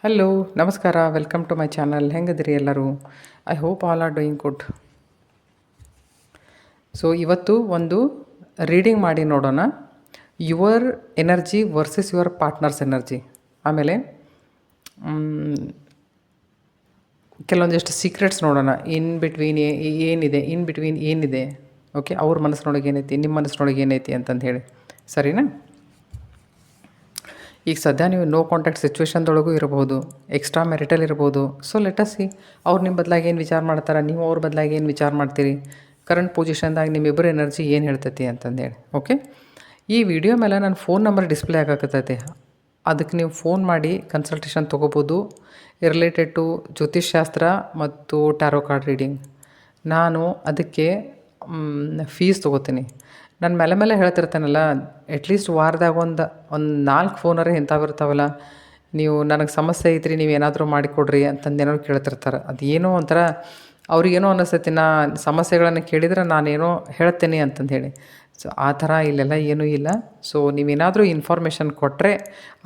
Hello, ನಮಸ್ಕಾರ. Welcome to my channel. ಹೆಂಗದಿರಿ ಎಲ್ಲರೂ? I hope all are doing good. So ಇವತ್ತು ಒಂದು ರೀಡಿಂಗ್ ಮಾಡಿ ನೋಡೋಣ. Your energy versus your partner's energy. ಆಮೇಲೆ ಕೆಲವೊಂದಿಷ್ಟು ಸೀಕ್ರೆಟ್ಸ್ ನೋಡೋಣ. ಇನ್ ಬಿಟ್ವೀನ್ ಏನಿದೆ. ಓಕೆ, ಅವ್ರ ಮನಸ್ಸಿನೊಳಗೆ ಏನೈತಿ, ನಿಮ್ಮ ಮನಸ್ಸಿನೊಳಗೆ ಏನೈತಿ ಅಂತಂದು ಹೇಳಿ. ಸರಿನಾ? ಈಗ ಸದ್ಯ ನೀವು ನೋ ಕಾಂಟ್ಯಾಕ್ಟ್ ಸಿಚುವೇಶನ್ದೊಳಗೂ ಇರ್ಬೋದು, ಎಕ್ಸ್ಟ್ರಾ ಮೆರಿಟಲ್ ಇರ್ಬೋದು. ಸೊ ಲೆಟಸ್ ಸಿ, ಅವ್ರು ನಿಮ್ಮ ಬದಲಾಗಿ ಏನು ವಿಚಾರ ಮಾಡ್ತಾರೆ, ನೀವು ಅವ್ರ ಬದಲಾಗಿ ಏನು ವಿಚಾರ ಮಾಡ್ತೀರಿ, ಕರೆಂಟ್ ಪೊಸಿಷನ್ದಾಗ ನಿಮ್ಮಿಬ್ಬರು ಎನರ್ಜಿ ಏನು ಹೇಳ್ತೈತಿ ಅಂತಂದೇಳಿ. ಓಕೆ, ಈ ವಿಡಿಯೋ ಮೇಲೆ ನನ್ನ ಫೋನ್ ನಂಬರ್ ಡಿಸ್ಪ್ಲೇ ಆಗಾಕತ್ತೈತಿ. ಅದಕ್ಕೆ ನೀವು ಫೋನ್ ಮಾಡಿ ಕನ್ಸಲ್ಟೇಷನ್ ತೊಗೋಬೋದು ರಿಲೇಟೆಡ್ ಟು ಜ್ಯೋತಿಷ್ಶಾಸ್ತ್ರ ಮತ್ತು ಟ್ಯಾರೋ ಕಾರ್ಡ್ ರೀಡಿಂಗ್. ನಾನು ಅದಕ್ಕೆ ಫೀಸ್ ತೊಗೋತೀನಿ. ನಾನು ಮೇಲೆ ಹೇಳ್ತಿರ್ತೇನಲ್ಲ, ಅಟ್ಲೀಸ್ಟ್ ವಾರದಾಗ ಒಂದು 4 ಫೋನರೇ ಇಂಥವಿರ್ತಾವಲ್ಲ, ನೀವು ನನಗೆ ಸಮಸ್ಯೆ ಐತ್ರಿ, ನೀವು ಏನಾದರೂ ಮಾಡಿಕೊಡ್ರಿ ಅಂತಂದು ಏನೋ ಕೇಳ್ತಿರ್ತಾರೆ. ಅದೇನೋ ಒಂಥರ ಅವ್ರಿಗೇನೋ ಅನ್ನಿಸ್ತೈತಿ, ನಾ ಸಮಸ್ಯೆಗಳನ್ನು ಕೇಳಿದ್ರೆ ನಾನೇನೋ ಹೇಳ್ತೇನೆ ಅಂತಂದು ಹೇಳಿ. ಸೊ ಆ ಥರ ಇಲ್ಲೆಲ್ಲ ಏನೂ ಇಲ್ಲ. ಸೊ ನೀವೇನಾದರೂ ಇನ್ಫಾರ್ಮೇಷನ್ ಕೊಟ್ಟರೆ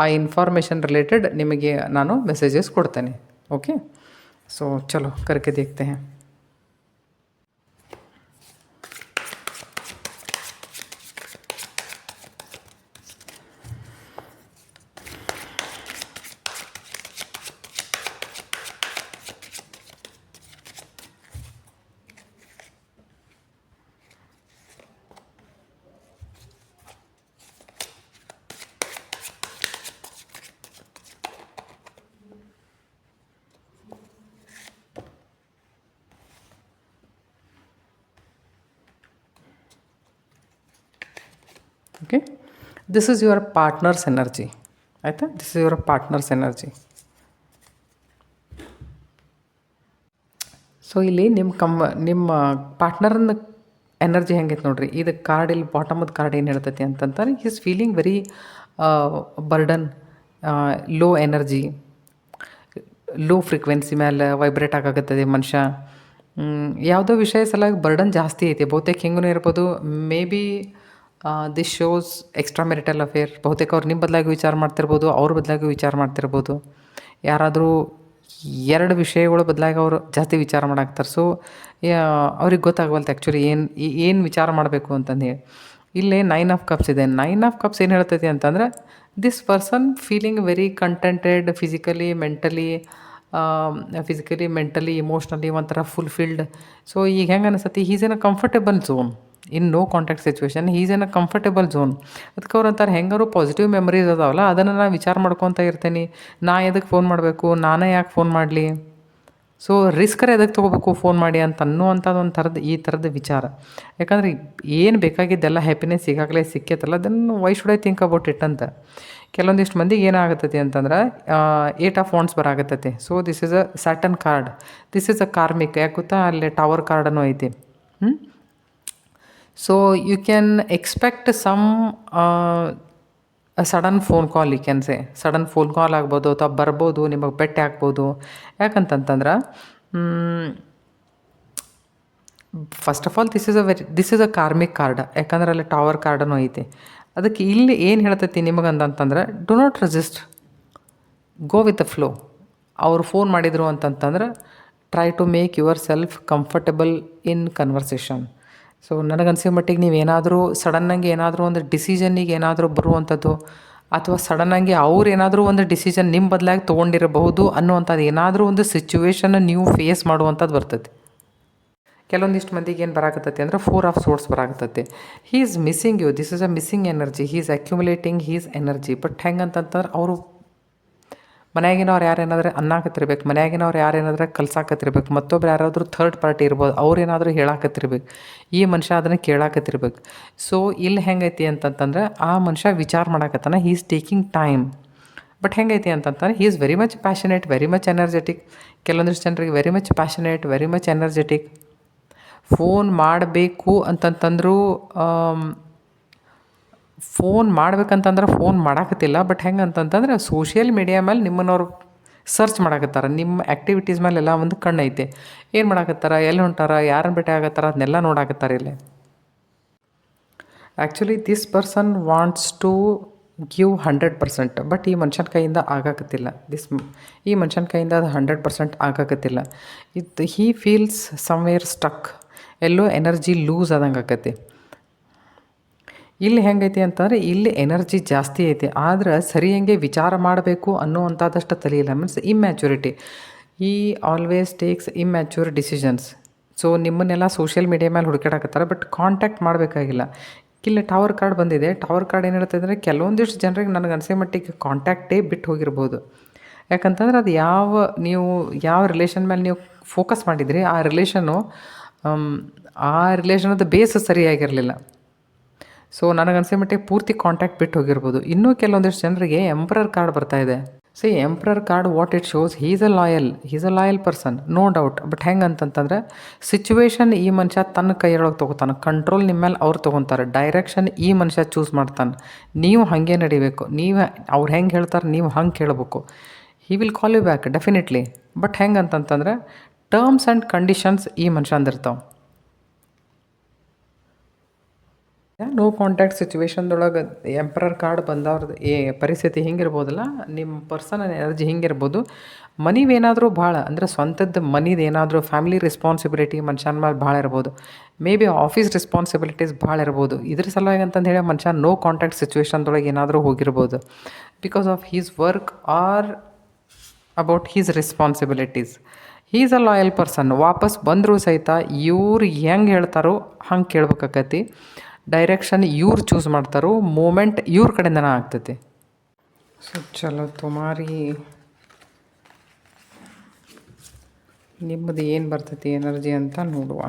ಆ ಇನ್ಫಾರ್ಮೇಷನ್ ರಿಲೇಟೆಡ್ ನಿಮಗೆ ನಾನು ಮೆಸೇಜಸ್ ಕೊಡ್ತೇನೆ. ಓಕೆ, ಸೊ ಚಲೋ ಕರ್ಕೆ ದೇಖ್ತೆ ಹೈ. Okay, this is your partner's energy. ಆಯಿತಾ? This is your partner's energy. So ಇಲ್ಲಿ ನಿಮ್ಮ ಪಾರ್ಟ್ನರ್ನ ಎನರ್ಜಿ ಹೆಂಗೈತೆ ನೋಡ್ರಿ. ಇದು ಕಾರ್ಡ್ ಇಲ್ಲಿ ಬಾಟಮದ ಕಾರ್ಡ್ ಏನು ಹೇಳ್ತೈತಿ ಅಂತಂತಾರೆ, is feeling very burden, low energy, low frequency ಮೇಲೆ ವೈಬ್ರೇಟ್ ಆಗಾಕತ್ತದೆ ಮನುಷ್ಯ. ಯಾವುದೋ ವಿಷಯ ಸಲುವಾಗಿ ಬರ್ಡನ್ ಜಾಸ್ತಿ ಐತಿ. ಬಹುತೇಕ ಹೆಂಗೂ ಇರ್ಬೋದು. May be this shows extra marital affair. ಬಹುತೇಕ ಅವ್ರು ನಿಮ್ಮ ಬದಲಾಗಿ ವಿಚಾರ ಮಾಡ್ತಿರ್ಬೋದು, ಅವ್ರ ಬದಲಾಗಿ ವಿಚಾರ ಮಾಡ್ತಿರ್ಬೋದು. ಯಾರಾದರೂ 2 ವಿಷಯಗಳ ಬದಲಾಗಿ ಅವರು ಜಾಸ್ತಿ ವಿಚಾರ ಮಾಡಾಕ್ತಾರೆ. ಸೊ ಅವ್ರಿಗೆ ಗೊತ್ತಾಗವಲ್ತು ಆ್ಯಕ್ಚುಲಿ ಏನು ವಿಚಾರ ಮಾಡಬೇಕು ಅಂತಂದು ಹೇಳಿ. ಇಲ್ಲೇ 9 ಆಫ್ ಕಪ್ಸ್ ಇದೆ. 9 ಆಫ್ ಕಪ್ಸ್ ಏನು ಹೇಳ್ತೈತಿ ಅಂತಂದರೆ, this person feeling very contented physically, mentally, emotionally ಒಂಥರ ಫುಲ್ಫಿಲ್ಡ್. ಸೊ ಈಗ ಹೆಂಗೆ ಅನಿಸ್ತತಿ, is in a comfortable zone. In no contact situation is in a comfortable zone. ಅದಕ್ಕೆ ಅವ್ರು ಅಂತಾರೆ, ಹೆಂಗಾರು ಪಾಸಿಟಿವ್ ಮೆಮರೀಸ್ ಅದಾವಲ್ಲ, ಅದನ್ನು ನಾನು ವಿಚಾರ ಮಾಡ್ಕೊತ ಇರ್ತೀನಿ. ನಾ ಎದಕ್ಕೆ ಫೋನ್ ಮಾಡಬೇಕು, ನಾನೇ ಯಾಕೆ ಫೋನ್ ಮಾಡಲಿ, ಸೊ ರಿಸ್ಕರೇ ಎದಕ್ಕೆ ತೊಗೋಬೇಕು ಫೋನ್ ಮಾಡಿ ಅಂತ ಅನ್ನುವಂಥದ್ದು ಈ ಥರದ ವಿಚಾರ. ಯಾಕಂದ್ರೆ ಏನು ಬೇಕಾಗಿದ್ದೆಲ್ಲ ಹ್ಯಾಪಿನೆಸ್ ಈಗಾಗಲೇ ಸಿಕ್ಕೈತಲ್ಲ, ಅದನ್ನು why should I think about it ಅಂತ. ಕೆಲವೊಂದಿಷ್ಟು ಮಂದಿಗೆ ಏನಾಗತ್ತೈತಿ ಅಂತಂದ್ರೆ 8 ಆಫ್ ವಾಂಡ್ಸ್ ಬರಾಗತ್ತೈತಿ. So this is a Saturn card, this is a karmic. ಯಾಕೆ ಗೊತ್ತಾ, ಅಲ್ಲಿ ಟವರ್ ಕಾರ್ಡನ್ನು ಐತಿ. So you can expect some sudden phone call. You can say sudden phone call ಆಗ್ಬೋದು, ಅಥವಾ ಬರ್ಬೋದು, ನಿಮಗೆ ಭೇಟಿ ಆಗ್ಬೋದು. ಯಾಕಂತಂತಂದ್ರೆ first of all this is a karmic card. ಯಾಕಂದ್ರೆ ಅಲ್ಲಿ ಟವರ್ ಕಾರ್ಡನ್ನು ಐತಿ. ಅದಕ್ಕೆ ಇಲ್ಲಿ ಏನು ಹೇಳ್ತೈತಿ ನಿಮಗಂತಂತಂದ್ರೆ, do not resist, go with the flow. ಅವ್ರು ಫೋನ್ ಮಾಡಿದರು ಅಂತಂತಂದ್ರೆ, try to make yourself comfortable in conversation. So ನನಗನ್ಸೋ ಮಟ್ಟಿಗೆ ನೀವೇನಾದರೂ ಸಡನ್ನಾಗಿ ಏನಾದರೂ ಒಂದು ಡಿಸಿಷನ್ನಿಗೆ ಏನಾದರೂ ಬರುವಂಥದ್ದು, ಅಥವಾ ಸಡನ್ನಾಗಿ ಅವ್ರು ಏನಾದರೂ ಒಂದು ಡಿಸಿಷನ್ ನಿಮ್ಮ ಬದಲಾಗಿ ತೊಗೊಂಡಿರಬಹುದು ಅನ್ನುವಂಥದ್ದು ಏನಾದರೂ ಒಂದು ಸಿಚುವೇಶನ್ನ ನೀವು ಫೇಸ್ ಮಾಡುವಂಥದ್ದು ಬರ್ತೈತಿ. ಕೆಲವೊಂದಿಷ್ಟು ಮಂದಿಗೆ ಏನು ಬರಾಕತ್ತೈತಿ ಅಂದರೆ 4 ಆಫ್ ಸೋರ್ಸ್ ಬರಾಕತ್ತೈತಿ. He is missing you. This is a missing energy. He is accumulating his energy. But ಹೆಂಗಂತಂದ್ರೆ, ಅವರು ಮನ್ಯಾಗಿನವ್ರು ಯಾರೇನಾದ್ರೆ ಅನ್ನಕತ್ತಿರ್ಬೇಕು, ಮನ್ಯಾಗಿನವ್ರು ಯಾರೇನಾದ್ರೆ ಕಲ್ಸಾಕತ್ತಿರ್ಬೇಕು, ಮತ್ತೊಬ್ರು ಯಾರಾದರೂ ಥರ್ಡ್ ಪಾರ್ಟಿ ಇರ್ಬೋದು, ಅವ್ರೇನಾದರೂ ಹೇಳಾಕತ್ತಿರ್ಬೇಕು, ಈ ಮನುಷ್ಯ ಅದನ್ನು ಕೇಳಾಕತ್ತಿರ್ಬೇಕು. ಸೊ ಇಲ್ಲಿ ಹೆಂಗೈತಿ ಅಂತಂತಂದ್ರೆ, ಆ ಮನುಷ್ಯ ವಿಚಾರ ಮಾಡಾಕತ್ತಾನ, he is taking time. But ಹೆಂಗೈತಿ ಅಂತಂತಂದ್ರೆ, he is very much passionate, very much energetic. ಕೆಲವೊಂದಿಷ್ಟು ಜನರಿಗೆ very much passionate, very much energetic. Phone ಮಾಡಬೇಕು ಅಂತಂತಂದರೂ ಫೋನ್ ಮಾಡ್ಬೇಕಂತಂದ್ರೆ ಫೋನ್ ಮಾಡಾಕತ್ತಿಲ್ಲ. ಬಟ್ ಹೆಂಗೆ ಅಂತಂತಂದ್ರೆ, ಸೋಷಿಯಲ್ ಮೀಡಿಯಾ ಮೇಲೆ ನಿಮ್ಮನ್ನವ್ರು ಸರ್ಚ್ ಮಾಡಾಕತ್ತಾರ. ನಿಮ್ಮ ಆ್ಯಕ್ಟಿವಿಟೀಸ್ ಮೇಲೆಲ್ಲ ಒಂದು ಕಣ್ಣು ಐತೆ. ಏನು ಮಾಡಾಕತ್ತಾರ, ಎಲ್ಲಿ ಹೊಂಟಾರ, ಯಾರನ್ನು ಭೇಟಿ ಆಗತ್ತಾರ, ಅದನ್ನೆಲ್ಲ ನೋಡಾಕತ್ತಾರೆ ಇಲ್ಲಿ. Actually this person wants to give 100%. But ಈ ಮನುಷ್ಯನ ಕೈಯಿಂದ ಆಗಾಕತ್ತಿಲ್ಲ. ಈ ಮನುಷ್ಯನ ಕೈಯಿಂದ ಅದು 100% ಆಗಾಕತ್ತಿಲ್ಲ. He feels somewhere stuck. ಎಲ್ಲೋ ಎನರ್ಜಿ ಲೂಸ್ ಆದಂಗೆ ಆಕತಿ. ಇಲ್ಲಿ ಹೆಂಗೈತಿ ಅಂತಂದರೆ ಇಲ್ಲಿ ಎನರ್ಜಿ ಜಾಸ್ತಿ ಐತಿ, ಆದ್ರೆ ಸರಿಯಂಗೆ ವಿಚಾರ ಮಾಡಬೇಕು ಅನ್ನೋವಂಥದ್ದಷ್ಟು ತಲೆಯಿಲ್ಲ. ಮೀನ್ಸ್ ಇಮ್ಯಾಚುರಿಟಿ. ಈ ಆಲ್ವೇಸ್ ಟೇಕ್ಸ್ ಇಮ್ಯಾಚ್ಯೂರ್ ಡಿಸಿಷನ್ಸ್. ಸೊ ನಿಮ್ಮನ್ನೆಲ್ಲ ಸೋಷಿಯಲ್ ಮೀಡಿಯಾ ಮೇಲೆ ಹುಡುಕಾಡಕತ್ತಾರೆ, ಬಟ್ ಕಾಂಟ್ಯಾಕ್ಟ್ ಮಾಡಬೇಕಾಗಿಲ್ಲ. ಇಲ್ಲಿ ಟವರ್ ಕಾರ್ಡ್ ಬಂದಿದೆ. ಟವರ್ ಕಾರ್ಡ್ ಏನು ಹೇಳ್ತದೆ ಅಂದರೆ ಕೆಲವೊಂದಿಷ್ಟು ಜನರಿಗೆ ನನಗೆ ಅನಿಸೋ ಮಟ್ಟಿಗೆ ಕಾಂಟ್ಯಾಕ್ಟೇ ಬಿಟ್ಟು ಹೋಗಿರ್ಬೋದು. ಯಾಕಂತಂದ್ರೆ ಅದು ಯಾವ ರಿಲೇಷನ್ ಮೇಲೆ ನೀವು ಫೋಕಸ್ ಮಾಡಿದ್ರಿ ಆ ರಿಲೇಷನದ ಬೇಸ್ ಸರಿಯಾಗಿರಲಿಲ್ಲ. ಸೊ ನನಗನ್ಸೋ ಮಟ್ಟಿಗೆ ಪೂರ್ತಿ ಕಾಂಟ್ಯಾಕ್ಟ್ ಬಿಟ್ಟು ಹೋಗಿರ್ಬೋದು. ಇನ್ನೂ ಕೆಲವೊಂದಿಷ್ಟು ಜನರಿಗೆ ಎಂಪ್ರರ್ ಕಾರ್ಡ್ ಬರ್ತಾಯಿದೆ. So emperor card what it shows, he's a loyal person, no doubt. But ಹೆಂಗೆ ಅಂತಂತಂದ್ರೆ ಸಿಚುವೇಶನ್ ಈ ಮನುಷ್ಯ ತನ್ನ ಕೈಯೊಳಗೆ ತೊಗೋತಾನೆ, ಕಂಟ್ರೋಲ್ ನಿಮ್ಮ ಮೇಲೆ ಅವ್ರು ತೊಗೊತಾರೆ, ಡೈರೆಕ್ಷನ್ ಈ ಮನುಷ್ಯ ಚೂಸ್ ಮಾಡ್ತಾನೆ. ನೀವು ಹಾಗೆ ನಡಿಬೇಕು, ಅವ್ರು ಹೆಂಗೆ ಹೇಳ್ತಾರೆ ನೀವು ಹಂಗೆ ಕೇಳಬೇಕು. He will call you back definitely. But ಹೆಂಗೆ ಅಂತಂತಂದ್ರೆ ಟರ್ಮ್ಸ್ ಆ್ಯಂಡ್ ಕಂಡೀಷನ್ಸ್ ಈ ಮನುಷ್ಯ ಅಂದಿರ್ತಾವೆ. ನೋ ಕಾಂಟ್ಯಾಕ್ಟ್ ಸಿಚುವೇಶನ್ದೊಳಗೆ ಎಂಪ್ರರ್ ಕಾರ್ಡ್ ಬಂದವ್ರದ್ದು ಪರಿಸ್ಥಿತಿ ಹಿಂಗಿರ್ಬೋದಲ್ಲ, ನಿಮ್ಮ ಪರ್ಸನಲ್ ಎನರ್ಜಿ ಹಿಂಗಿರ್ಬೋದು. ಮನಿವೇನಾದರೂ ಭಾಳ ಅಂದರೆ ಸ್ವಂತದ್ದು ಮನಿದು ಏನಾದರೂ ಫ್ಯಾಮಿಲಿ ರೆಸ್ಪಾನ್ಸಿಬಿಲಿಟಿ ಮನುಷ್ಯನ ಮೇಲೆ ಭಾಳ ಇರ್ಬೋದು. ಮೇ ಬಿ ಆಫೀಸ್ ರೆಸ್ಪಾನ್ಸಿಬಿಲಿಟೀಸ್ ಭಾಳ ಇರ್ಬೋದು. ಇದ್ರ ಸಲುವಾಗಿ ಅಂತಂದು ಹೇಳಿ ಮನುಷ್ಯ ನೋ ಕಾಂಟ್ಯಾಕ್ಟ್ ಸಿಚುವೇಶನ್ದೊಳಗೆ ಏನಾದರೂ ಹೋಗಿರ್ಬೋದು because of his work or about his responsibilities. He's a loyal person. ವಾಪಸ್ ಬಂದರೂ ಸಹಿತ ಇವ್ರು ಹೆಂಗೆ ಹೇಳ್ತಾರೋ ಹಂಗೆ ಕೇಳ್ಬೇಕಾಕತಿ. ಡೈರೆಕ್ಷನ್ ಇವ್ರು ಚೂಸ್ ಮಾಡ್ತಾರೋ, ಮೂಮೆಂಟ್ ಇವ್ರ ಕಡೆಯಿಂದನೇ ಆಗ್ತೈತಿ. ಸೊ ಚಲೋ ತುಮಾರಿ ನಿಮ್ಮದು ಏನು ಬರ್ತೈತಿ ಎನರ್ಜಿ ಅಂತ ನೋಡುವ.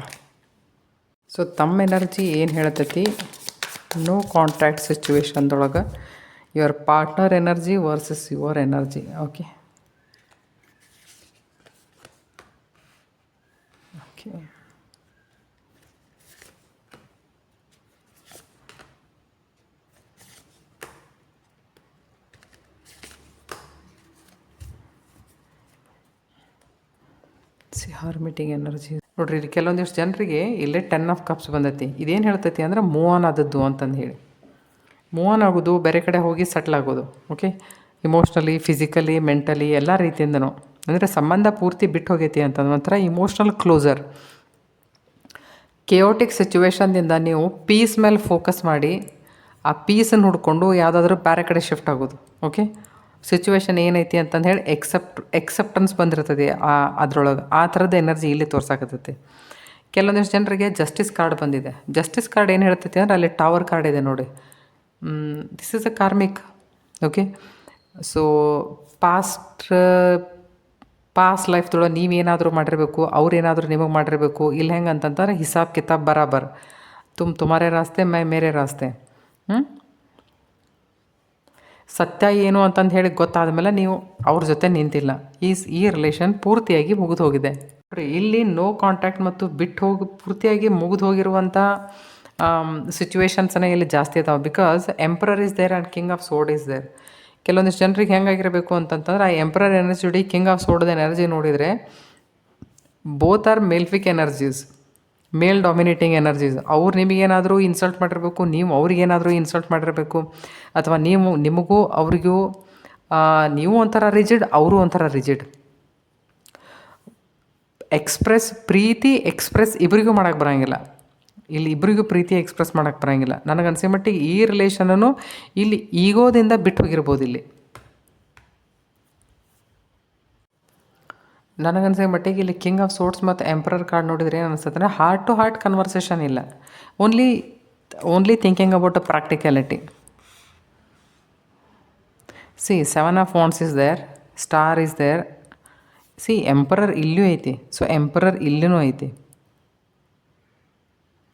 ಸೊ ತಮ್ಮ ಎನರ್ಜಿ ಏನು ಹೇಳ್ತೈತಿ ನೋ ಕಾಂಟ್ಯಾಕ್ಟ್ ಸಿಚುವೇಶನ್ದೊಳಗೆ your partner energy versus your energy. Okay okay ಹಾರ್ಮಿಟಿಂಗ್ ಎನರ್ಜಿ ನೋಡ್ರಿ. ಇದು ಕೆಲವೊಂದಿಷ್ಟು ಜನರಿಗೆ ಇಲ್ಲೇ 10 ಆಫ್ ಕಪ್ಸ್ ಬಂದೈತಿ. ಇದೇನು ಹೇಳ್ತೈತಿ ಅಂದ್ರೆ ಮೂವ್ ಆನ್ ಆದದ್ದು ಅಂತಂದು ಹೇಳಿ. ಮೂವ್ ಆನ್ ಆಗೋದು, ಬೇರೆ ಕಡೆ ಹೋಗಿ ಸೆಟ್ಲ್ ಆಗೋದು. ಓಕೆ, ಇಮೋಷ್ನಲಿ, ಫಿಸಿಕಲಿ, ಮೆಂಟಲಿ ಎಲ್ಲ ರೀತಿಯಿಂದನೂ ಅಂದರೆ ಸಂಬಂಧ ಪೂರ್ತಿ ಬಿಟ್ಟು ಹೋಗೈತಿ ಅಂತಂದು ಒಂಥರ ಇಮೋಷ್ನಲ್ ಕ್ಲೋಸರ್. ಕೆಯೋಟಿಕ್ ಸಿಚುವೇಶನ್ದಿಂದ ನೀವು ಪೀಸ್ ಮೇಲೆ ಫೋಕಸ್ ಮಾಡಿ ಆ ಪೀಸನ್ನು ಹುಡ್ಕೊಂಡು ಯಾವುದಾದ್ರೂ ಬೇರೆ ಕಡೆ ಶಿಫ್ಟ್ ಆಗೋದು. ಓಕೆ, ಸಿಚುವೇಶನ್ ಏನೈತಿ ಅಂತಂದು ಹೇಳಿ ಎಕ್ಸೆಪ್ಟೆನ್ಸ್ ಬಂದಿರ್ತದೆ ಅದ್ರೊಳಗೆ. ಆ ಥರದ ಎನರ್ಜಿ ಇಲ್ಲಿ ತೋರ್ಸಾಕತ್ತೈತಿ. ಕೆಲವೊಂದಿಷ್ಟು ಜನರಿಗೆ ಜಸ್ಟಿಸ್ ಕಾರ್ಡ್ ಬಂದಿದೆ. ಜಸ್ಟಿಸ್ ಕಾರ್ಡ್ ಏನು ಹೇಳ್ತೈತಿ ಅಂದ್ರೆ ಅಲ್ಲಿ ಟವರ್ ಕಾರ್ಡ್ ಇದೆ ನೋಡಿ. This is a karmic. Okay, so past ಲೈಫ್ದೊಳಗೆ ನೀವೇನಾದರೂ ಮಾಡಿರಬೇಕು, ಅವ್ರೇನಾದರೂ ನಿಮಗೆ ಮಾಡಿರಬೇಕು. ಇಲ್ಲಿ ಹೆಂಗೆ ಅಂತಂತಾರೆ ಹಿಸಾಬ್ ಕಿತಾಬ್ ಬರಾಬರ್, ತುಮಾರೇ ರಾಸ್ತೆ ಮೈ ಮೇರೆ ರಾಸ್ತೆ. ಸತ್ಯ ಏನು ಅಂತಂದು ಹೇಳಿ ಗೊತ್ತಾದ ಮೇಲೆ ನೀವು ಅವ್ರ ಜೊತೆ ನಿಂತಿಲ್ಲ. ಈ ರಿಲೇಷನ್ ಪೂರ್ತಿಯಾಗಿ ಮುಗಿದು ಹೋಗಿದೆ. ಇಲ್ಲಿ ನೋ ಕಾಂಟ್ಯಾಕ್ಟ್ ಮತ್ತು ಪೂರ್ತಿಯಾಗಿ ಮುಗಿದು ಹೋಗಿರುವಂಥ ಸಿಚುವೇಶನ್ಸನೇ ಇಲ್ಲಿ ಜಾಸ್ತಿ ಇದಾವೆ. Because emperor is there and king of sword is there. ಕೆಲವೊಂದಿಷ್ಟು ಜನರಿಗೆ ಹೆಂಗಾಗಿರಬೇಕು ಅಂತಂತಂದ್ರೆ ಆ ಎಂಪ್ರರ್ ಎನರ್ಜಿ ಜೋಡಿ ಕಿಂಗ್ ಆಫ್ ಸೋರ್ಡ್ ಎನರ್ಜಿ ನೋಡಿದರೆ both are malefic energies, male dominating energies. ಅವ್ರು ನಿಮಗೇನಾದರೂ ಇನ್ಸಲ್ಟ್ ಮಾಡಿರಬೇಕು, ನೀವು ಅವ್ರಿಗೇನಾದರೂ ಇನ್ಸಲ್ಟ್ ಮಾಡಿರಬೇಕು, ಅಥವಾ ನಿಮಗೂ ಅವ್ರಿಗೂ ನೀವು ಒಂಥರ ರಿಜಿಡ್, ಅವರು ಒಂಥರ ರಿಜಿಡ್. ಪ್ರೀತಿ ಎಕ್ಸ್ಪ್ರೆಸ್ ಇಬ್ಬರಿಗೂ ಮಾಡೋಕ್ಕೆ ಬರೋಂಗಿಲ್ಲ. ಇಲ್ಲಿ ಇಬ್ಬರಿಗೂ ಪ್ರೀತಿ ಎಕ್ಸ್ಪ್ರೆಸ್ ಮಾಡೋಕ್ಕೆ ಬರೋಂಗಿಲ್ಲ. ನನಗನ್ಸೋ ಮಟ್ಟಿಗೆ ಈ ರಿಲೇಷನನ್ನು ಇಲ್ಲಿ ಈಗೋದಿಂದ ಬಿಟ್ಟು ಹೋಗಿರ್ಬೋದು. ಇಲ್ಲಿ ನನಗನ್ಸೋ ಮಟ್ಟಿಗೆ ಇಲ್ಲಿ ಕಿಂಗ್ ಆಫ್ ಸೋರ್ಡ್ಸ್ ಮತ್ತು ಎಂಪ್ರರ್ ಕಾರ್ಡ್ ನೋಡಿದರೆ ಏನು ಅನಿಸ್ತದೆ ಅಂದರೆ ಹಾರ್ಟ್ ಟು ಹಾರ್ಟ್ ಕನ್ವರ್ಸೇಷನ್ ಇಲ್ಲ. Only thinking about a practicality. See 7 of wands is there, star is there. See emperor ಇಲ್ಲೂ ಐತಿ, ಸೊ ಎಂಪರರ್ ಇಲ್ಲೂ ಐತಿ.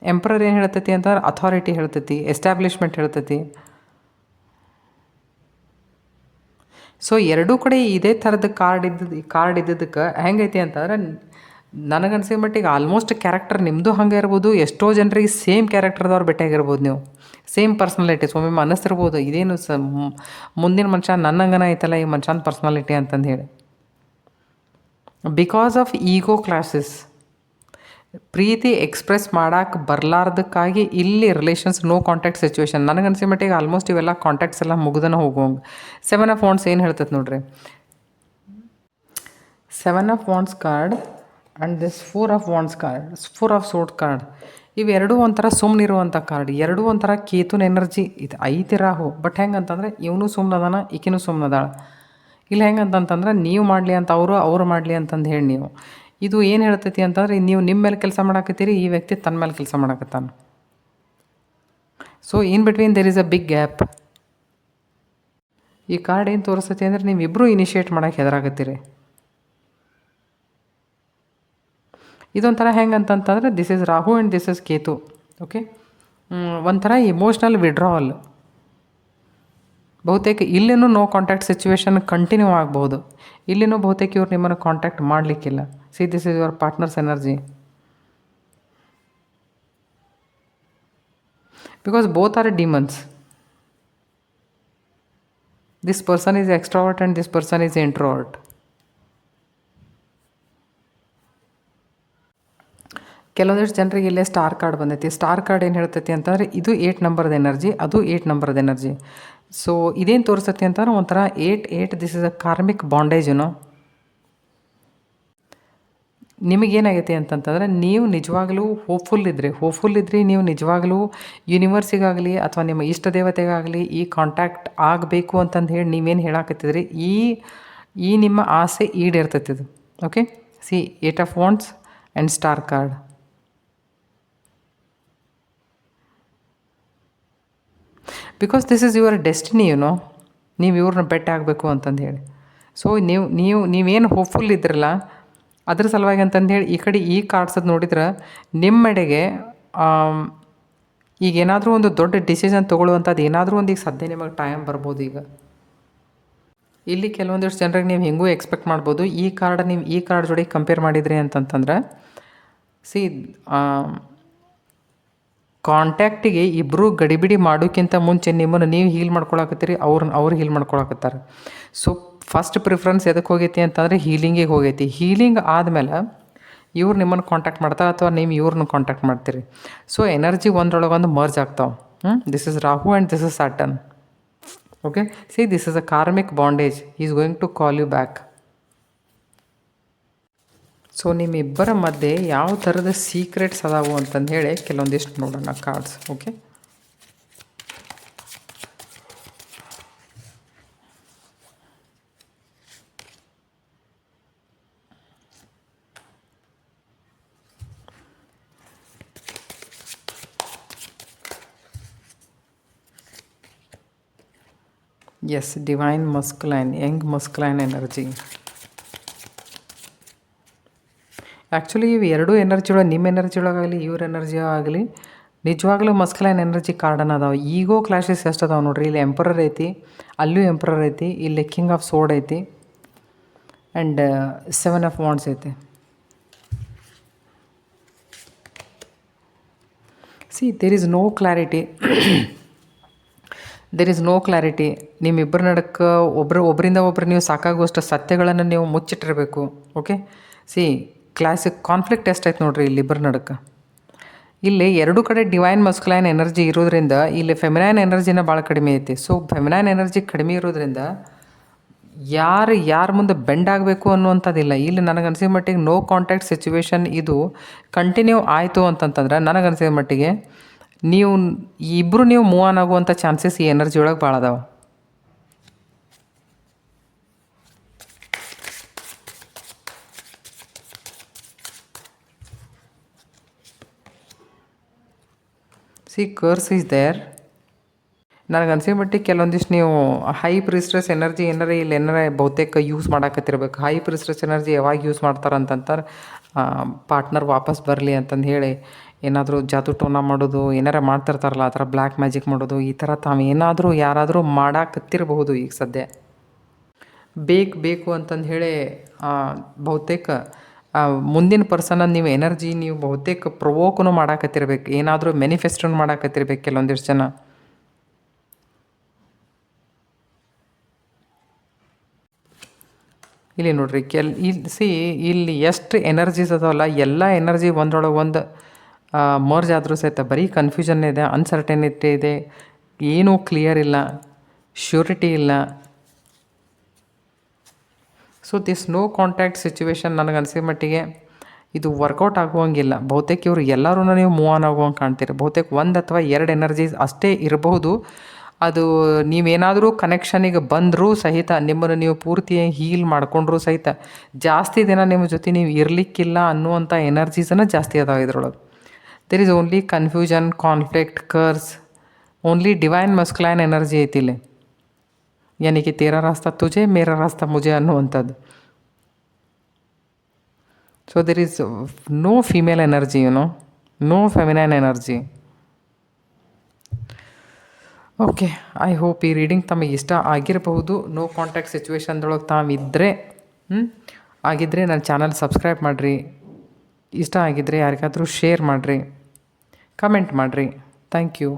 ಎಂಪರರ್ ಏನು ಹೇಳ್ತೈತಿ ಅಂತಂದ್ರೆ ಅಥಾರಿಟಿ ಹೇಳ್ತೈತಿ, ಎಸ್ಟಾಬ್ಲಿಷ್ಮೆಂಟ್ ಹೇಳ್ತೈತಿ. ಸೊ ಎರಡೂ ಕಡೆ ಇದೇ ಥರದ ಕಾರ್ಡ್ ಇದ್ದದಕ್ಕೆ ಹೆಂಗೈತಿ ಅಂತಂದ್ರೆ ನನಗನ್ಸೋ ಮಟ್ಟಿಗೆ ಆಲ್ಮೋಸ್ಟ್ ಕ್ಯಾರೆಕ್ಟರ್ ನಿಮ್ಮದು ಹಂಗೆ ಇರ್ಬೋದು. ಎಷ್ಟೋ ಜನರಿಗೆ ಸೇಮ್ ಕ್ಯಾರೆಕ್ಟರ್ದವ್ರು ಭೇಟಿಯಾಗಿರ್ಬೋದು. ನೀವು ಸೇಮ್ ಪರ್ಸ್ನಾಲಿಟೀಸ್. ಒಮ್ಮೆ ಅನ್ನಿಸ್ತಿರ್ಬೋದು ಇದೇನು ಮುಂದಿನ ಮನುಷ್ಯ ನನ್ನಂಗನ ಐತಲ್ಲ ಈ ಮನುಷ್ಯನ ಪರ್ಸ್ನಾಲಿಟಿ ಅಂತಂದು ಹೇಳಿ. Because of ego clashes. ಪ್ರೀತಿ ಎಕ್ಸ್ಪ್ರೆಸ್ ಮಾಡಕ್ಕೆ ಬರಲಾರ್ದಕ್ಕಾಗಿ ಇಲ್ಲಿ ರಿಲೇಷನ್ಸ್ ನೋ ಕಾಂಟ್ಯಾಕ್ಟ್ ಸಿಚುವೇಶನ್. ನನಗನ್ಸಿ ಮಟ್ಟಿಗೆ ಆಲ್ಮೋಸ್ಟ್ ಇವೆಲ್ಲ ಕಾಂಟ್ಯಾಕ್ಟ್ಸ್ ಎಲ್ಲ ಮುಗ್ದನ ಹೋಗುವಂಗೆ. 7 ಆಫ್ ವಾಂಡ್ಸ್ ಏನು ಹೇಳ್ತೈತೆ ನೋಡ್ರಿ. 7 of wands card and this 4 of wands card, 4 of sword card, ಇವೆರಡೂ ಒಂಥರ ಸುಮ್ಮನಿರುವಂಥ ಕಾರ್ಡ್. ಎರಡೂ ಒಂಥರ ಕೇತುನ ಎನರ್ಜಿ ಇದು ಐತಿ ರಾಹು. ಬಟ್ ಹೆಂಗಂತಂದ್ರೆ ಇವನು ಸುಮ್ಮನದಾನ, ಈಕಿನೂ ಸುಮ್ಮನದಾಳ. ಇಲ್ಲಿ ಹೆಂಗಂತಂದ್ರೆ ನೀವು ಮಾಡಲಿ ಅಂತ ಅವ್ರು ಮಾಡಲಿ ಅಂತಂದು ಹೇಳಿ ನೀವು ಇದು ಏನು ಹೇಳ್ತೈತಿ ಅಂತಂದ್ರೆ ನೀವು ನಿಮ್ಮ ಮೇಲೆ ಕೆಲಸ ಮಾಡಾಕತ್ತೀರಿ, ಈ ವ್ಯಕ್ತಿ ತನ್ನ ಮೇಲೆ ಕೆಲಸ ಮಾಡಾಕತ್ತಾನ. So in between there is a big gap. ಈ ಕಾರ್ಡ್ ಏನು ತೋರಿಸ್ತೈತಿ ಅಂದರೆ ನೀವಿಬ್ಬರೂ ಇನಿಷಿಯೇಟ್ ಮಾಡೋಕ್ಕೆ ಹೆದರಾಕತ್ತೀರಿ. ಇದೊಂಥರ ಹೆಂಗಂತಂತಂದ್ರೆ this is Rahu and this is Ketu. Okay, ಒಂಥರ ಇಮೋಷ್ನಲ್ ವಿಡ್ರಾವಲ್. ಬಹುತೇಕ ಇಲ್ಲಿನೂ ನೋ ಕಾಂಟ್ಯಾಕ್ಟ್ ಸಿಚುವೇಶನ್ ಕಂಟಿನ್ಯೂ ಆಗ್ಬೋದು. ಇಲ್ಲಿನೂ ಬಹುತೇಕ ಇವ್ರು ನಿಮ್ಮನ್ನು ಕಾಂಟ್ಯಾಕ್ಟ್ ಮಾಡಲಿಕ್ಕಿಲ್ಲ. See this is your partner's energy. Because both are demons. This person is extrovert and this person is introvert. ಕೆಲವೊಂದಿಷ್ಟು ಜನರಿಗೆ ಇಲ್ಲೇ ಸ್ಟಾರ್ ಕಾರ್ಡ್ ಬಂದೈತಿ. ಸ್ಟಾರ್ ಕಾರ್ಡ್ ಏನು ಹೇಳ್ತೈತಿ ಅಂತಂದರೆ ಇದು 8 ನಂಬರ್ದ ಎನರ್ಜಿ, ಅದು 8 ನಂಬರ್ದ ಎನರ್ಜಿ. ಸೊ ಇದೇನು ತೋರಿಸ್ತೈತಿ ಅಂತಂದ್ರೆ ಒಂಥರ 8 this is a karmic bondage. ನಿಮಗೇನಾಗೈತಿ ಅಂತಂತಂದರೆ ನೀವು ನಿಜವಾಗ್ಲೂ ಹೋಪ್ಫುಲ್ ಇದ್ರಿ ನೀವು ನಿಜವಾಗ್ಲೂ ಯೂನಿವರ್ಸಿಗಾಗಲಿ ಅಥವಾ ನಿಮ್ಮ ಇಷ್ಟ ದೇವತೆಗಾಗಲಿ ಈ ಕಾಂಟ್ಯಾಕ್ಟ್ ಆಗಬೇಕು ಅಂತಂದು ಹೇಳಿ ನೀವೇನು ಹೇಳಾಕತ್ತಿದ್ರಿ, ಈ ನಿಮ್ಮ ಆಸೆ ಈಡೇರ್ತೈತಿದು. Okay, see 8 of wands and star card. Because this is your destiny. ನೀವು ಇವ್ರನ್ನ ಬೆಟ್ಟ ಆಗಬೇಕು ಅಂತಂದು ಹೇಳಿ. ಸೊ ನೀವೇನು ಹೋಪ್ಫುಲ್ ಇದ್ರಲ್ಲ ಅದ್ರ ಸಲುವಾಗಿ ಅಂತಂದು ಹೇಳಿ ಈ ಕಾರ್ಡ್ಸದ್ದು ನೋಡಿದ್ರೆ ನಿಮ್ಮೆಡೆಗೆ ಈಗ ಏನಾದರೂ ಒಂದು ದೊಡ್ಡ ಡಿಸಿಷನ್ ತೊಗೊಳ್ಳುವಂಥದ್ದು ಏನಾದರೂ ಒಂದು ಈಗ ಸದ್ಯ ನಿಮಗೆ ಟೈಮ್ ಬರ್ಬೋದು. ಈಗ ಇಲ್ಲಿ ಕೆಲವೊಂದಿಷ್ಟು ಜನರಿಗೆ ನೀವು ಹೆಂಗೂ ಎಕ್ಸ್ಪೆಕ್ಟ್ ಮಾಡ್ಬೋದು. ಈ ಕಾರ್ಡ್ ಜೋಡಿ ಕಂಪೇರ್ ಮಾಡಿದ್ರಿ ಅಂತಂತಂದ್ರೆ ಸಿ ಕಾಂಟ್ಯಾಕ್ಟಿಗೆ ಇಬ್ಬರು ಗಡಿಬಿಡಿ ಮಾಡೋಕ್ಕಿಂತ ಮುಂಚೆ ನಿಮ್ಮನ್ನು ನೀವು ಹೀಲ್ ಮಾಡ್ಕೊಳಕತ್ತೀರಿ, ಅವ್ರು ಹೀಲ್ ಮಾಡ್ಕೊಳಕತ್ತಾರೆ. ಸೊ ಫಸ್ಟ್ ಪ್ರಿಫರೆನ್ಸ್ ಎದಕ್ಕೆ ಹೋಗೈತಿ ಅಂತಂದರೆ ಹೀಲಿಂಗಿಗೆ ಹೋಗೈತಿ. ಹೀಲಿಂಗ್ ಆದಮೇಲೆ ಇವ್ರು ನಿಮ್ಮನ್ನು ಕಾಂಟ್ಯಾಕ್ಟ್ ಮಾಡ್ತಾರೆ ಅಥವಾ ನೀವು ಇವ್ರನ್ನ ಕಾಂಟ್ಯಾಕ್ಟ್ ಮಾಡ್ತೀರಿ. ಸೊ ಎನರ್ಜಿ ಒಂದ್ರೊಳಗೊಂದು ಮರ್ಜ್ ಆಗ್ತಾವೆ. This is Rahu and this is Saturn. Okay, see this is a karmic bondage. Is going to call you back. So ನಿಮ್ಮಿಬ್ಬರ ಮಧ್ಯೆ ಯಾವ ಥರದ ಸೀಕ್ರೆಟ್ಸ್ ಅದಾವು ಅಂತಂದು ಹೇಳಿ ಕೆಲವೊಂದಿಷ್ಟು ನೋಡೋಣ cards. Okay, yes, divine masculine, young masculine energy. Actually ಇವು ಎರಡೂ ಎನರ್ಜಿ ಒಳಗೆ, ನಿಮ್ಮ ಎನರ್ಜಿ ಒಳಗಾಗಲಿ ಇವ್ರ ಎನರ್ಜಿ ಆಗಲಿ ನಿಜವಾಗ್ಲೂ ಮಸ್ಕ್ಲೈನ್ ಎನರ್ಜಿ ಕಾರ್ಡನ್ನ ಅದಾವೆ. ಈಗೋ ಕ್ಲಾಶಸ್ ಎಷ್ಟು ಅದಾವೆ ನೋಡ್ರಿ. ಇಲ್ಲಿ ಎಂಪರರ್ ಐತಿ, ಅಲ್ಲೂ ಎಂಪರರ್ ಐತಿ, ಇಲ್ಲಿ ಕಿಂಗ್ ಆಫ್ ಸೋರ್ಡ್ ಐತಿ ಆ್ಯಂಡ್ 7 ಆಫ್ ವಾಂಡ್ಸ್ ಐತಿ. See there is no clarity. ನಿಮ್ಮಿಬ್ಬರ ನಡಕ್ಕೆ ಒಬ್ಬರಿಂದ ಒಬ್ಬರು ನೀವು ಸಾಕಾಗುವಷ್ಟು ಸತ್ಯಗಳನ್ನು ನೀವು ಮುಚ್ಚಿಟ್ಟಿರಬೇಕು. ಓಕೆ, ಸಿ ಕ್ಲಾಸಿಕ್ ಕಾನ್ಫ್ಲಿಕ್ಟ್ ಎಷ್ಟೈತೆ ನೋಡ್ರಿ ಇಲ್ಲಿ ಇಬ್ಬರ ನಡಕ್ಕೆ. ಇಲ್ಲಿ ಎರಡೂ ಕಡೆ ಡಿವೈನ್ ಮಸ್ಕ್ಲೈನ್ ಎನರ್ಜಿ ಇರೋದ್ರಿಂದ ಇಲ್ಲಿ ಫೆಮಿನೈನ್ ಎನರ್ಜಿನ ಭಾಳ ಕಡಿಮೆ ಐತಿ. ಸೊ ಫೆಮಿನೈನ್ ಎನರ್ಜಿ ಕಡಿಮೆ ಇರೋದ್ರಿಂದ ಯಾರು ಮುಂದೆ ಬೆಂಡ್ ಆಗಬೇಕು ಅನ್ನುವಂಥದ್ದಿಲ್ಲ. ಇಲ್ಲಿ ನನಗನ್ಸಿದ ಮಟ್ಟಿಗೆ ನೋ ಕಾಂಟ್ಯಾಕ್ಟ್ ಸಿಚುವೇಶನ್ ಇದು ಕಂಟಿನ್ಯೂ ಆಯಿತು ಅಂತಂತಂದ್ರೆ ನನಗನ್ಸಿದ ಮಟ್ಟಿಗೆ ಇಬ್ಬರು ನೀವು ಮೂವ್ ಆನ್ ಆಗುವಂಥ ಚಾನ್ಸಸ್ ಈ ಎನರ್ಜಿ ಒಳಗೆ ಭಾಳ ಅದಾವೆ. See curse is there. ನನಗನ್ಸಿದ ಮಟ್ಟಿಗೆ ಕೆಲವೊಂದಿಷ್ಟು ನೀವು ಹೈ ಪ್ರಿಸ್ಟ್ರೆಸ್ ಎನರ್ಜಿ ಏನಾರ ಬಹುತೇಕ ಯೂಸ್ ಮಾಡಾಕತ್ತಿರ್ಬೇಕು. ಹೈ ಪ್ರಿಸ್ಟ್ರೆಸ್ ಎನರ್ಜಿ ಯಾವಾಗ ಯೂಸ್ ಮಾಡ್ತಾರೆ ಅಂತಂತಾರೆ ಪಾರ್ಟ್ನರ್ ವಾಪಸ್ ಬರಲಿ ಅಂತಂದು ಹೇಳಿ ಏನಾದರೂ ಜಾದೂ ಟೋನ ಮಾಡೋದು ಏನಾರ ಮಾಡ್ತಿರ್ತಾರಲ್ಲ ಆ ಥರ ಬ್ಲ್ಯಾಕ್ ಮ್ಯಾಜಿಕ್ ಮಾಡೋದು, ಈ ಥರ ಯಾರಾದರೂ ಮಾಡಾಕತ್ತಿರಬಹುದು. ಈಗ ಸದ್ಯ ಬೇಕು ಅಂತಂದು ಹೇಳಿ ಬಹುತೇಕ ಮುಂದಿನ ಪರ್ಸನ್ನ ನೀವು ಬಹುತೇಕ ಪ್ರವೋಕೂ ಮಾಡಾಕತ್ತಿರ್ಬೇಕು, ಏನಾದರೂ ಮ್ಯಾನಿಫೆಸ್ಟೋನು ಮಾಡಾಕತ್ತಿರ್ಬೇಕು ಕೆಲವೊಂದಿಷ್ಟು ಜನ. ಇಲ್ಲಿ ನೋಡ್ರಿ ಇಲ್ಲಿ ಎಷ್ಟು ಎನರ್ಜೀಸ್ ಅದಾವಲ್ಲ, ಎಲ್ಲ ಎನರ್ಜಿ ಒಂದ್ರೊಳಗೆ ಒಂದು ಮರ್ಜ್ ಆದರೂ ಸಹಿತ ಬರೀ ಕನ್ಫ್ಯೂಷನ್ ಇದೆ, ಅನ್ಸರ್ಟನಿಟಿ ಇದೆ, ಏನೂ ಕ್ಲಿಯರ್ ಇಲ್ಲ, ಶ್ಯೂರಿಟಿ ಇಲ್ಲ. So this no contact situation ನನಗೆ ಅನಿಸಿದ ಮಟ್ಟಿಗೆ ಇದು ವರ್ಕೌಟ್ ಆಗುವಂಗಿಲ್ಲ. ಬಹುತೇಕ ಇವರು ಎಲ್ಲರೂ ನೀವು ಮೂವ್ ಆನ್ ಆಗುವಂಗೆ ಕಾಣ್ತೀರಿ. ಬಹುತೇಕ 1 ಅಥವಾ 2 ಎನರ್ಜೀಸ್ ಅಷ್ಟೇ ಇರಬಹುದು. ಅದು ನೀವೇನಾದರೂ ಕನೆಕ್ಷನಿಗೆ ಬಂದರೂ ಸಹಿತ, ನಿಮ್ಮನ್ನು ನೀವು ಪೂರ್ತಿ ಹೀಲ್ ಮಾಡಿಕೊಂಡ್ರೂ ಸಹಿತ ಜಾಸ್ತಿ ದಿನ ನಿಮ್ಮ ಜೊತೆ ನೀವು ಇರಲಿಕ್ಕಿಲ್ಲ ಅನ್ನುವಂಥ ಎನರ್ಜೀಸನ್ನು ಜಾಸ್ತಿ ಅದಾವೆ ಇದ್ರೊಳಗೆ. There is only confusion, conflict, curse, only divine masculine energy ಐತಿ ಇಲ್ಲಿ. ಯಾನಿ ಕಿ ತೇರಾ ರಾಸ್ತಾ ತುಜೆ ಮೇರಾ ರಾಸ್ತಾ ಮುಜೆ ಅನ್ನುವಂಥದ್ದು. So there is no female energy, no feminine energy. Okay, I hope ಈ ರೀಡಿಂಗ್ ತಮಗೆ ಇಷ್ಟ ಆಗಿರಬಹುದು. ನೋ ಕಾಂಟ್ಯಾಕ್ಟ್ ಸಿಚುವೇಶನ್ದೊಳಗೆ ತಾವಿದ್ದರೆ ಆಗಿದ್ದರೆ ನನ್ನ ಚಾನಲ್ ಸಬ್ಸ್ಕ್ರೈಬ್ ಮಾಡಿರಿ. ಇಷ್ಟ ಆಗಿದ್ದರೆ ಯಾರಿಗಾದರೂ ಶೇರ್ ಮಾಡಿರಿ, ಕಮೆಂಟ್ ಮಾಡಿರಿ. Thank you.